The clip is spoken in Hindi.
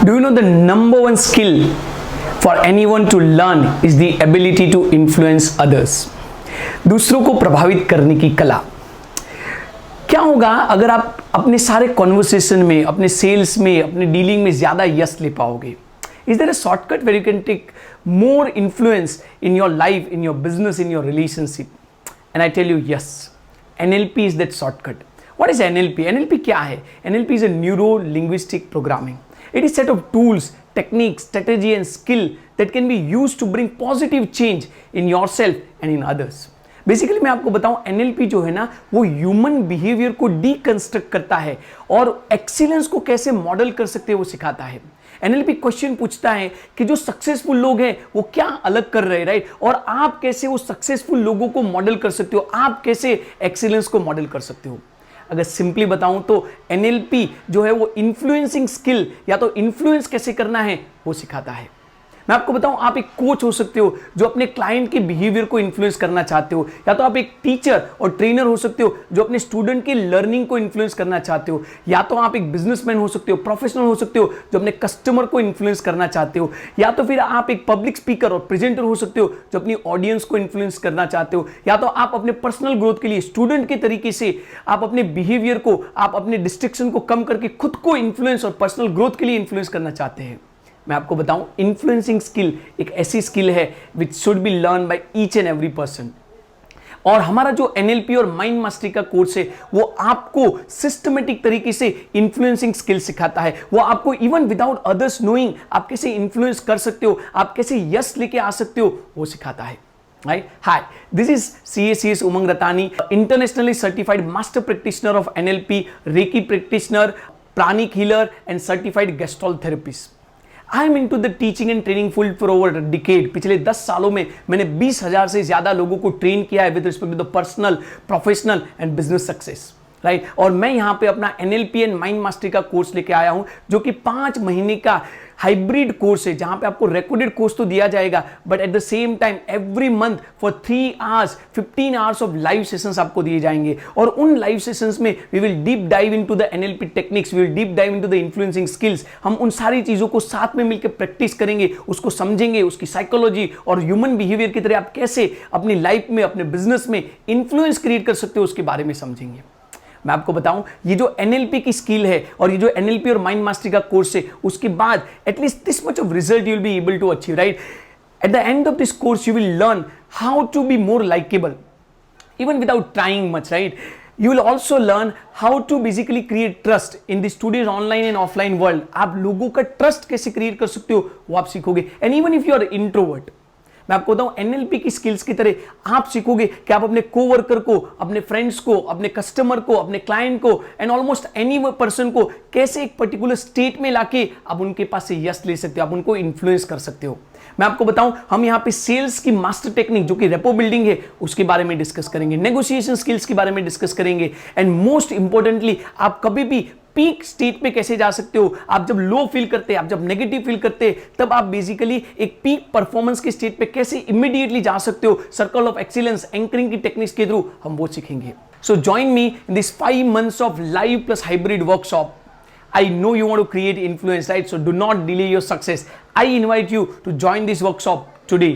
Do you know the number one skill for anyone to learn is the ability to influence others? दूसरों को प्रभावित करने की कला। क्या होगा अगर आप अपने सारे कॉन्वर्सेशन में, अपने सेल्स में, अपने डीलिंग में ज्यादा यस ले पाओगे? Is there a shortcut where you can take more influence in your life, in your business, in your relationship? And I tell you, yes. NLP is that shortcut. What is NLP? NLP क्या है? NLP is a neuro-linguistic programming. It is a set of tools, techniques, strategy and skill that can be used to bring positive change in yourself and in others. Basically मैं आपको बताऊं, NLP जो है ना, वो ह्यूमन बिहेवियर को डीकंस्ट्रक्ट करता है और एक्सीलेंस को कैसे मॉडल कर सकते हैं वो सिखाता है। NLP क्वेश्चन पूछता है कि जो सक्सेसफुल लोग हैं वो क्या अलग कर रहे हैं, राइट? और आप कैसे वो सक्सेसफुल लोगों को मॉडल कर सकते हो, आप कैसे एक्सीलेंस को मॉडल कर सकते हो। अगर सिंपली बताऊं तो NLP जो है वो इन्फ्लुएंसिंग स्किल या तो इन्फ्लुएंस कैसे करना है वो सिखाता है। मैं आपको बताऊं, आप एक कोच हो सकते हो जो अपने क्लाइंट के बिहेवियर को इन्फ्लुएंस करना चाहते हो, या तो आप एक टीचर और ट्रेनर हो सकते हो जो अपने स्टूडेंट की लर्निंग को इन्फ्लुएंस करना चाहते हो, या तो आप एक बिजनेसमैन हो सकते हो, प्रोफेशनल हो सकते हो जो अपने कस्टमर को इन्फ्लुएंस करना चाहते हो, या तो फिर आप एक पब्लिक स्पीकर और प्रेजेंटर हो सकते हो जो अपनी ऑडियंस को इन्फ्लुएंस करना चाहते हो, या तो आप अपने पर्सनल ग्रोथ के लिए स्टूडेंट के तरीके से आप अपने बिहेवियर को, आप अपने डिस्ट्रैक्शन को कम करके खुद को इन्फ्लुएंस और पर्सनल ग्रोथ के लिए इन्फ्लुएंस करना चाहते हैं। मैं आपको बताऊं, इन्फ्लुएंसिंग स्किल एक ऐसी स्किल है which should be learn by each and every person. और हमारा जो NLP और माइंड मास्टरी का कोर्स है वो आपको सिस्टमेटिक तरीके से इन्फ्लुएंसिंग स्किल सिखाता है। वो आपको इवन विदाउट अदर्स नोइंग आप कैसे इन्फ्लुएंस कर सकते हो, आप कैसे यस लेके आ सकते हो वो सिखाता है। Right? Hi, this is CACS Umang Ratani, internationally certified master practitioner of NLP, Reiki practitioner, pranic healer and certified gestalt therapist. I am into the teaching and training field for over a decade. पिछले 10 सालों में मैंने 20,000 से ज़्यादा लोगों को ट्रेन किया है with respect to the personal, professional and business success, right? और मैं यहाँ पे अपना NLP एंड माइंड मास्टरी का कोर्स लेके आया हूँ जो कि 5 महीने का हाइब्रिड कोर्स है, जहां पे आपको रिकॉर्डेड कोर्स तो दिया जाएगा but at the same time every month for 3 hours 15 hours of live sessions आपको दिए जाएंगे। और उन लाइव सेशंस में we will deep dive into the NLP techniques, we will deep dive into the influencing skills. हम उन सारी चीजों को साथ में मिलकर प्रैक्टिस करेंगे, उसको समझेंगे, उसकी साइकोलॉजी और ह्यूमन बिहेवियर की तरह आप कैसे अपनी लाइफ में, अपने बिजनेस में इन्फ्लुएंस क्रिएट कर सकते हो उसके बारे में समझेंगे। मैं आपको बताऊं, ये जो NLP की स्किल है और ये जो NLP और माइंड मास्टरी का कोर्स है, उसके बाद at least this much of result you will be able to achieve, right? At the end of this course you will learn how to be more likeable even without trying much, right? You will also learn how to basically create trust in this today's online and offline world. आप लोगों का ट्रस्ट कैसे क्रिएट कर सकते हो वो आप सीखोगे। And even if you are introvert, मैं आपको बताऊं, NLP की स्किल्स की तरह आप सीखोगे कि आप अपने कोवर्कर को, अपने फ्रेंड्स को, अपने कस्टमर को, अपने क्लाइंट को एंड ऑलमोस्ट एनी पर्सन को कैसे एक पर्टिकुलर स्टेट में लाके आप उनके पास से यस ले सकते हो, आप उनको इन्फ्लुएंस कर सकते हो। मैं आपको बताऊं, हम यहां पे सेल्स की मास्टर टेक्निक जो कि रेपो बिल्डिंग है उसके बारे में डिस्कस करेंगे, नेगोशिएशन स्किल्स के बारे में डिस्कस करेंगे एंड मोस्ट इंपॉर्टेंटली आप कभी भी पीक स्टेट पे कैसे जा सकते हो। आप जब लो फील करते हैं, आप जब नेगेटिव फील करते हैं, तब आप बेसिकली एक पीक परफॉर्मेंस के स्टेट पे कैसे इमीडिएटली जा सकते हो। सर्कल ऑफ एक्सीलेंस एंकरिंग की टेक्निक्स के थ्रू हम वो सीखेंगे। So join me in this 5 months of live plus hybrid workshop. I know you want to create influence, right? So do not delay your success. I invite you to join this workshop today.